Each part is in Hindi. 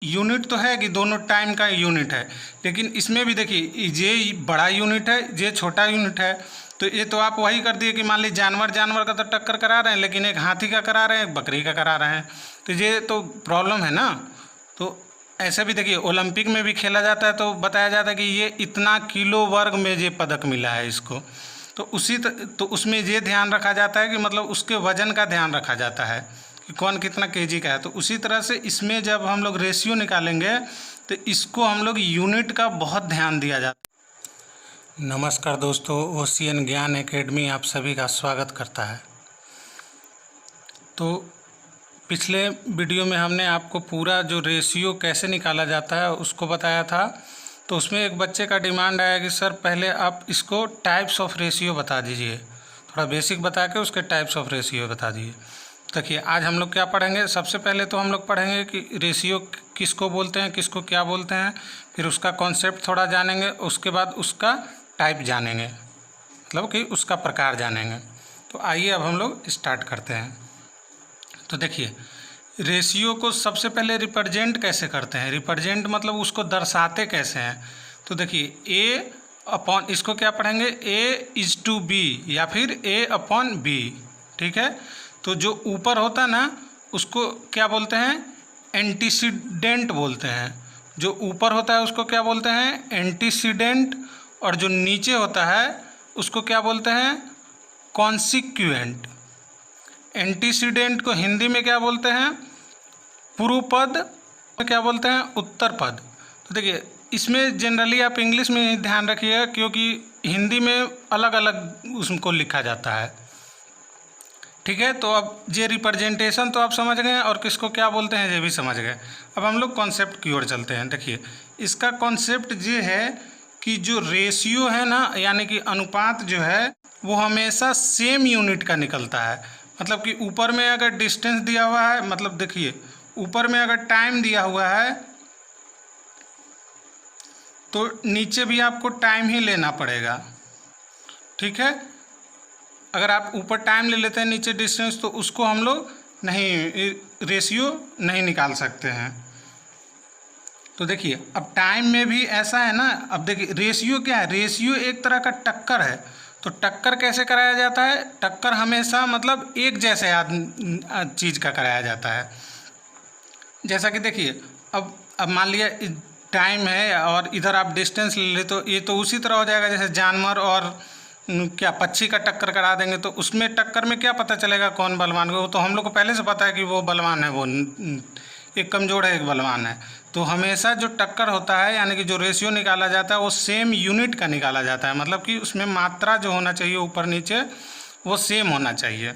यूनिट तो है कि दोनों टाइम का यूनिट है, लेकिन इसमें भी देखिए ये बड़ा यूनिट है, ये छोटा यूनिट है। तो ये तो आप वही कर दिए कि मान लीजिए जानवर का तो टक्कर करा रहे हैं, लेकिन एक हाथी का करा रहे हैं, एक बकरी का करा रहे हैं, तो ये तो प्रॉब्लम है ना। तो ऐसे भी देखिए ओलंपिक में भी खेला जाता है तो बताया जाता है कि ये इतना किलो वर्ग में ये पदक मिला है इसको। तो तो उसमें ये ध्यान रखा जाता है कि मतलब उसके वजन का ध्यान रखा जाता है कि कौन कितना केजी का है। तो उसी तरह से इसमें जब हम लोग रेशियो निकालेंगे तो इसको हम लोग यूनिट का बहुत ध्यान दिया जाता है। नमस्कार दोस्तों, ओशियन ज्ञान एकेडमी आप सभी का स्वागत करता है। तो पिछले वीडियो में हमने आपको पूरा जो रेशियो कैसे निकाला जाता है उसको बताया था। तो उसमें एक बच्चे का डिमांड आया कि सर पहले आप इसको टाइप्स ऑफ रेशियो बता दीजिए, थोड़ा बेसिक बता के उसके टाइप्स ऑफ रेशियो बता दीजिए। देखिए आज हम लोग क्या पढ़ेंगे, सबसे पहले तो हम लोग पढ़ेंगे कि रेशियो किसको बोलते हैं, किसको क्या बोलते हैं, फिर उसका कॉन्सेप्ट थोड़ा जानेंगे, उसके बाद उसका टाइप जानेंगे, मतलब कि उसका प्रकार जानेंगे। तो आइए अब हम लोग स्टार्ट करते हैं। तो देखिए रेशियो को सबसे पहले रिप्रेजेंट कैसे करते हैं, रिप्रेजेंट मतलब उसको दर्शाते कैसे हैं। तो देखिए ए अपॉन, इसको क्या पढ़ेंगे, ए इज टू बी या फिर ए अपॉन बी, ठीक है। तो जो ऊपर होता है ना उसको क्या बोलते हैं, एंटीसीडेंट बोलते हैं। जो ऊपर होता है उसको क्या बोलते हैं, एंटीसीडेंट, और जो नीचे होता है उसको क्या बोलते हैं, कॉन्सिक्वेंट। एंटीसीडेंट को हिंदी में क्या बोलते हैं, पूर्व पद, क्या बोलते हैं, उत्तर पद। तो देखिए इसमें जनरली आप इंग्लिश में ही ध्यान रखिएगा क्योंकि हिंदी में अलग अलग उसको लिखा जाता है, ठीक है। तो अब ये रिप्रेजेंटेशन तो आप समझ गए और किसको क्या बोलते हैं ये भी समझ गए। अब हम लोग कॉन्सेप्ट की ओर चलते हैं। देखिए इसका कॉन्सेप्ट ये है कि जो रेशियो है ना, यानी कि अनुपात जो है वो हमेशा सेम यूनिट का निकलता है। मतलब कि ऊपर में अगर डिस्टेंस दिया हुआ है, मतलब देखिए ऊपर में अगर टाइम दिया हुआ है तो नीचे भी आपको टाइम ही लेना पड़ेगा, ठीक है। अगर आप ऊपर टाइम ले लेते हैं नीचे डिस्टेंस तो उसको हम लोग नहीं, रेशियो नहीं निकाल सकते हैं। तो देखिए अब टाइम में भी ऐसा है ना। अब देखिए रेशियो क्या है, रेशियो एक तरह का टक्कर है। तो टक्कर कैसे कराया जाता है, टक्कर हमेशा मतलब एक जैसे चीज़ का कराया जाता है। जैसा कि देखिए अब मान लिया टाइम है और इधर आप डिस्टेंस ले ले, तो ये तो उसी तरह हो जाएगा जैसे जानवर और क्या पक्षी का टक्कर करा देंगे। तो उसमें टक्कर में क्या पता चलेगा कौन बलवान है, वो तो हम लोग को पहले से पता है कि वो बलवान है, वो एक कमज़ोर है एक बलवान है। तो हमेशा जो टक्कर होता है यानी कि जो रेशियो निकाला जाता है वो सेम यूनिट का निकाला जाता है, मतलब कि उसमें मात्रा जो होना चाहिए ऊपर नीचे वो सेम होना चाहिए।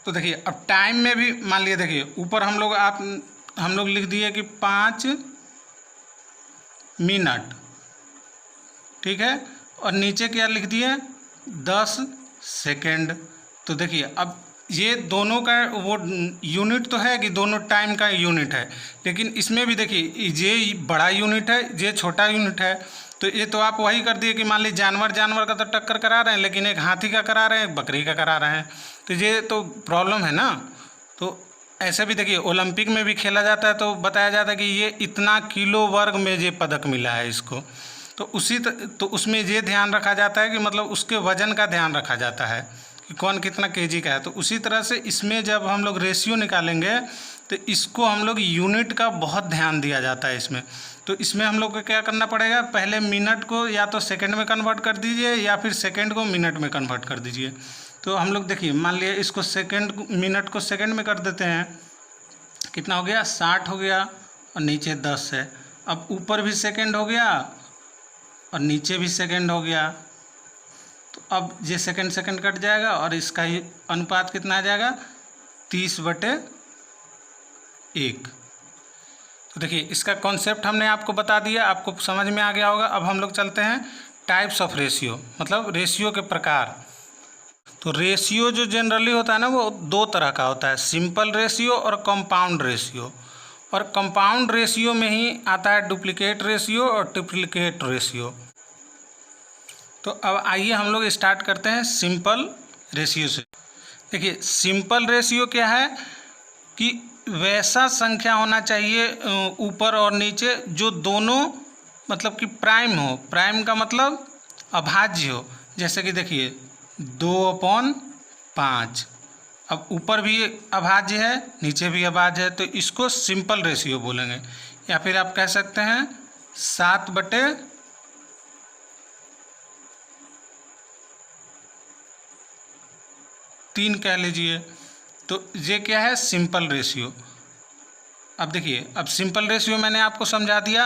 तो देखिए अब टाइम में भी मान लिया, देखिए ऊपर हम लोग लिख दिए कि 5 मिनट, ठीक है, और नीचे क्या लिख दिए 10 सेकेंड। तो देखिए अब ये दोनों का वो यूनिट तो है कि दोनों टाइम का यूनिट है, लेकिन इसमें भी देखिए ये बड़ा यूनिट है, ये छोटा यूनिट है। तो ये तो आप वही कर दिए कि मान लीजिए जानवर का तो टक्कर करा रहे हैं, लेकिन एक हाथी का करा रहे हैं, एक बकरी का करा रहे हैं, तो ये तो प्रॉब्लम है ना। तो ऐसे भी देखिए ओलंपिक में भी खेला जाता है तो बताया जाता है कि ये इतना किलो वर्ग में ये पदक मिला है इसको। तो तो उसमें ये ध्यान रखा जाता है कि मतलब उसके वजन का ध्यान रखा जाता है कि कौन कितना केजी का है। तो उसी तरह से इसमें जब हम लोग रेशियो निकालेंगे तो इसको हम लोग यूनिट का बहुत ध्यान दिया जाता है इसमें। तो इसमें हम लोग को क्या करना पड़ेगा, पहले मिनट को या तो सेकंड में कन्वर्ट कर दीजिए या फिर सेकंड को मिनट में कन्वर्ट कर दीजिए। तो हम लोग देखिए मान लिया इसको मिनट को सेकंड में कर देते हैं, कितना हो गया 60 हो गया और नीचे 10 है। अब ऊपर भी सेकंड हो गया और नीचे भी सेकंड हो गया। तो अब ये सेकंड कट जाएगा और इसका ही अनुपात कितना आ जाएगा 30/1। तो देखिए इसका कॉन्सेप्ट हमने आपको बता दिया, आपको समझ में आ गया होगा। अब हम लोग चलते हैं टाइप्स ऑफ रेशियो, मतलब रेशियो के प्रकार। तो रेशियो जो जनरली होता है ना वो दो तरह का होता है, सिंपल रेशियो और कंपाउंड रेशियो। और कंपाउंड रेशियो में ही आता है डुप्लीकेट रेशियो और ट्रिप्लिकेट रेशियो। तो अब आइए हम लोग स्टार्ट करते हैं सिंपल रेशियो से। देखिए सिंपल रेशियो क्या है कि वैसा संख्या होना चाहिए ऊपर और नीचे जो दोनों मतलब कि प्राइम हो। प्राइम का मतलब अभाज्य हो। जैसे कि देखिए 2/5। अब ऊपर भी अभाज्य है, नीचे भी अभाज्य है, तो इसको सिंपल रेशियो बोलेंगे। या फिर आप कह सकते हैं 7/3 कह लीजिए। तो ये क्या है? Simple ratio. अब देखिए, अब सिंपल रेशियो मैंने आपको समझा दिया।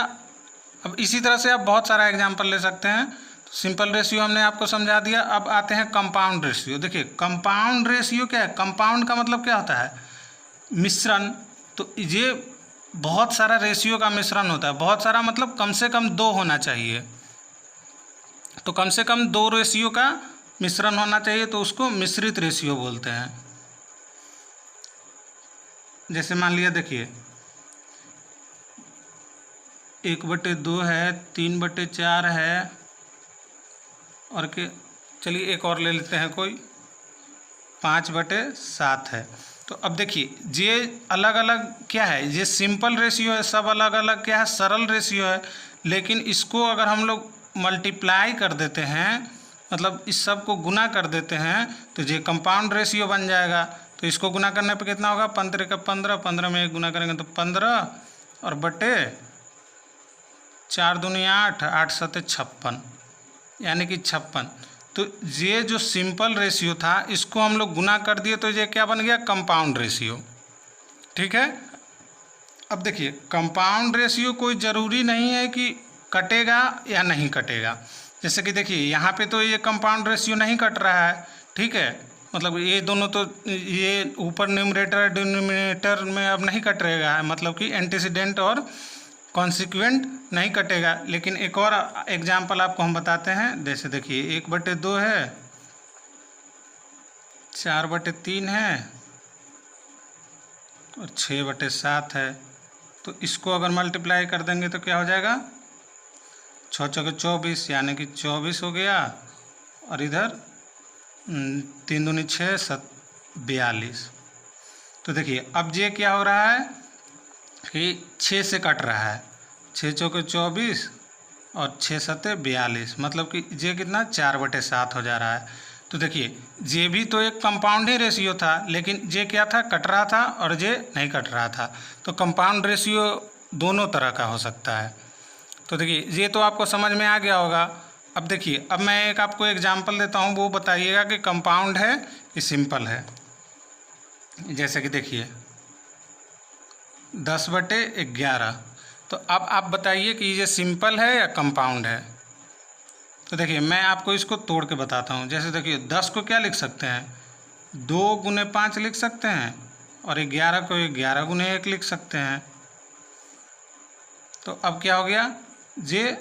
अब इसी तरह से आप बहुत सारा एग्जांपल ले सकते हैं। तो सिंपल रेशियो हमने आपको समझा दिया। अब आते हैं कंपाउंड रेशियो। देखिए कंपाउंड रेशियो क्या है? कंपाउंड का मतलब क्या होता है? मिश्रण। तो ये बहुत सारा रेशियो का मिश्रण होता है। बहुत सारा मतलब कम से कम 2 होना चाहिए। तो कम से कम 2 रेशियो का मिश्रण होना चाहिए, तो उसको मिश्रित रेशियो बोलते हैं। जैसे मान लिया, देखिए 1/2 है, 3/4 है, और के चलिए एक और ले लेते हैं कोई, 5/7 है। तो अब देखिए ये अलग अलग क्या है? ये सिंपल रेशियो है, सब अलग अलग क्या है? सरल रेशियो है। लेकिन इसको अगर हम लोग मल्टीप्लाई कर देते हैं, मतलब इस सब को गुना कर देते हैं, तो ये कंपाउंड रेशियो बन जाएगा। तो इसको गुना करने पे कितना होगा? 15 का 15, 15 में 1 गुना करेंगे तो 15, और बटे 4 दूनी 8, 8 सते 56, यानी कि 56। तो ये जो सिंपल रेशियो था, इसको हम लोग गुना कर दिए, तो ये क्या बन गया? Compound ratio. ठीक है। अब देखिए कंपाउंड रेशियो कोई ज़रूरी नहीं है कि कटेगा या नहीं कटेगा। जैसे कि देखिए यहाँ पे तो ये कंपाउंड रेशियो नहीं कट रहा है। ठीक है, मतलब ये दोनों तो, ये ऊपर न्यूमरेटर डिनोमिनेटर में अब नहीं कट रहेगा है, मतलब कि एंटीसीडेंट और कॉन्सिक्वेंट नहीं कटेगा। लेकिन एक और एग्जाम्पल आपको हम बताते हैं। जैसे देखिए 1/2 है, 4/3 है, और 6/7 है। तो इसको अगर मल्टीप्लाई कर देंगे तो क्या हो जाएगा? 6 चौके 24, यानी कि 24 हो गया, और इधर 3 दूनी 6, 42। तो देखिए अब ये क्या हो रहा है कि 6 से कट रहा है। 6 चौके 24 और 6 सते 42, मतलब कि ये कितना? 4/7 हो जा रहा है। तो देखिए ये भी तो एक कंपाउंड ही रेशियो था, लेकिन ये क्या था? कट रहा था, और ये नहीं कट रहा था। तो कंपाउंड रेशियो दोनों तरह का हो सकता है। तो देखिए ये तो आपको समझ में आ गया होगा। अब देखिए, अब मैं एक आपको एग्जांपल देता हूँ, वो बताइएगा कि कंपाउंड है कि सिंपल है। जैसे कि देखिए 10/11। तो अब आप बताइए कि ये सिंपल है या कंपाउंड है। तो देखिए मैं आपको इसको तोड़ के बताता हूँ। जैसे देखिए 10 को क्या लिख सकते हैं? 2 गुने 5 लिख सकते हैं, और 11 को 11 गुने 1 लिख सकते हैं। तो अब क्या हो गया? ये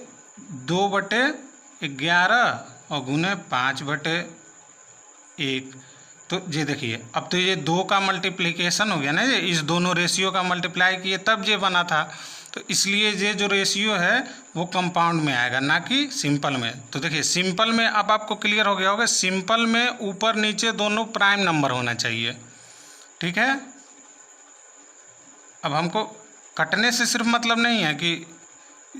2/11 और गुने 5/1। तो ये देखिए अब तो ये 2 का मल्टीप्लिकेशन हो गया ना, ये इस दोनों रेशियो का मल्टीप्लाई किए तब ये बना था। तो इसलिए ये जो रेशियो है वो कंपाउंड में आएगा, ना कि सिंपल में। तो देखिए सिंपल में अब आपको क्लियर हो गया होगा, सिंपल में ऊपर नीचे दोनों प्राइम नंबर होना चाहिए। ठीक है। अब हमको कटने से सिर्फ मतलब नहीं है कि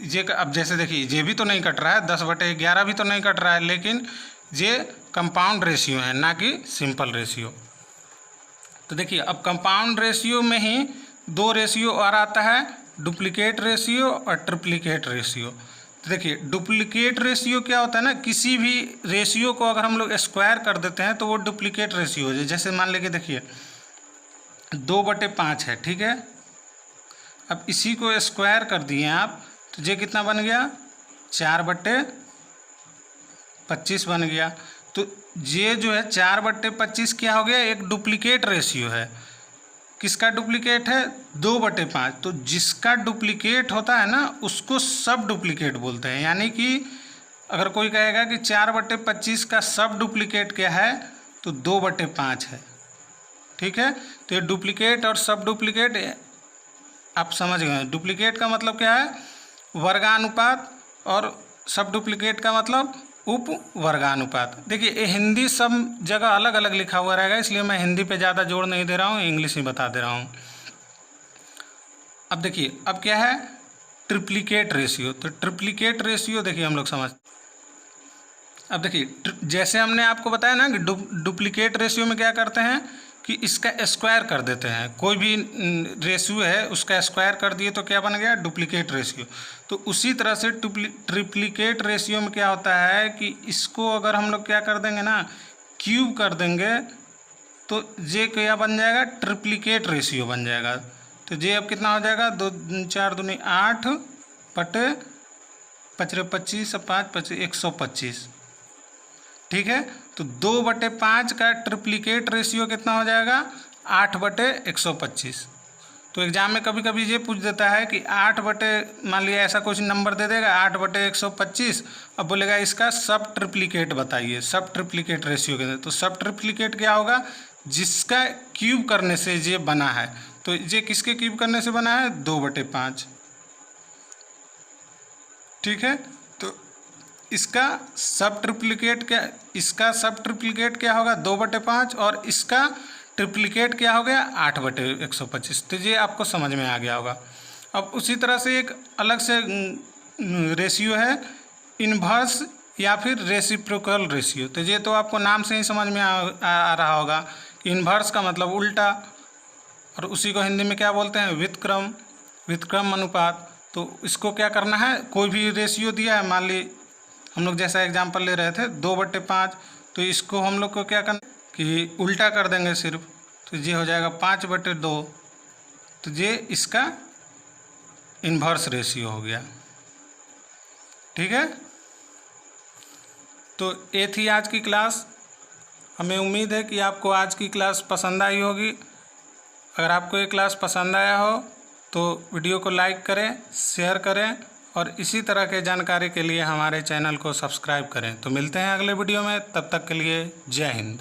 ये, अब जैसे देखिए ये भी तो नहीं कट रहा है, 10/11 भी तो नहीं कट रहा है, लेकिन ये कंपाउंड रेशियो है, ना कि सिंपल रेशियो। तो देखिए अब कंपाउंड रेशियो में ही 2 रेशियो और आता है, डुप्लीकेट रेशियो और ट्रिप्लीकेट रेशियो। तो देखिए डुप्लीकेट रेशियो क्या होता है ना, किसी भी रेशियो को अगर हम लोग स्क्वायर कर देते हैं तो वो डुप्लीकेट रेशियो हो जाए। जैसे मान लीजिए देखिए 2/5 है। ठीक है, अब इसी को स्क्वायर कर दिए आप, तो ये कितना बन गया? 4/25 बन गया। तो ये जो है 4/25 क्या हो गया? एक डुप्लीकेट रेशियो है। किसका डुप्लीकेट है? 2/5। तो जिसका डुप्लीकेट होता है ना, उसको सब डुप्लीकेट बोलते हैं। यानी कि अगर कोई कहेगा कि 4/25 का सब डुप्लीकेट क्या है, तो 2/5 है। ठीक है, तो ये डुप्लीकेट और सब डुप्लीकेट आप समझ गए। डुप्लीकेट का मतलब क्या है? वर्गानुपात, और सब डुप्लीकेट का मतलब उप वर्गानुपात। देखिए ये हिंदी सब जगह अलग अलग लिखा हुआ रहेगा, इसलिए मैं हिंदी पे ज़्यादा जोर नहीं दे रहा हूँ, इंग्लिश ही बता दे रहा हूँ। अब देखिए अब क्या है, ट्रिप्लिकेट रेशियो। तो ट्रिप्लिकेट रेशियो देखिए हम लोग समझ, अब देखिए जैसे हमने आपको बताया ना कि डुप्लीकेट रेशियो में क्या करते हैं कि इसका स्क्वायर कर देते हैं, कोई भी रेशियो है उसका स्क्वायर कर दिए तो क्या बन गया, डुप्लीकेट रेशियो। तो उसी तरह से ट्रिप्लिकेट रेशियो में क्या होता है कि इसको अगर हम लोग क्या कर देंगे ना, क्यूब कर देंगे, तो ये क्या बन जाएगा, ट्रिप्लिकेट रेशियो बन जाएगा। तो ये अब कितना हो जाएगा, 2 4 दूनी 8 बटे 5 25 5 25 125। ठीक है, तो 2/5 का ट्रिप्लिकेट रेशियो कितना हो जाएगा, 8/125। तो एग्जाम में कभी कभी ये पूछ देता है कि 8 बटे, मान लिया ऐसा कुछ नंबर दे देगा 8/125, अब बोलेगा इसका सब ट्रिप्लिकेट बताइए, सब ट्रिप्लिकेट रेशियो के। तो सब ट्रिप्लिकेट क्या होगा, जिसका क्यूब करने से ये बना है। तो ये किसके क्यूब करने से बना है, 2/5। ठीक है, तो इसका सब ट्रिप्लिकेट क्या, इसका सब ट्रिप्लिकेट क्या होगा, 2/5, और इसका ट्रिप्लिकेट क्या हो गया, 8/125। तो ये आपको समझ में आ गया होगा। अब उसी तरह से एक अलग से रेशियो है इन्वर्स या फिर रेसिप्रोकल रेशियो। तो ये तो आपको नाम से ही समझ में आ रहा होगा कि इन्वर्स का मतलब उल्टा, और उसी को हिंदी में क्या बोलते हैं, व्युत्क्रम अनुपात। तो इसको क्या करना है, कोई भी रेशियो दिया है, मान ली हम लोग जैसा एग्जाम्पल ले रहे थे 2/5, तो इसको हम लोग को क्या करना कि उल्टा कर देंगे सिर्फ, तो ये हो जाएगा 5/2। तो ये इसका इन्वर्स रेशियो हो गया। ठीक है, तो ये थी आज की क्लास। हमें उम्मीद है कि आपको आज की क्लास पसंद आई होगी। अगर आपको ये क्लास पसंद आया हो तो वीडियो को लाइक करें, शेयर करें, और इसी तरह के जानकारी के लिए हमारे चैनल को सब्सक्राइब करें। तो मिलते हैं अगले वीडियो में, तब तक के लिए जय हिंद।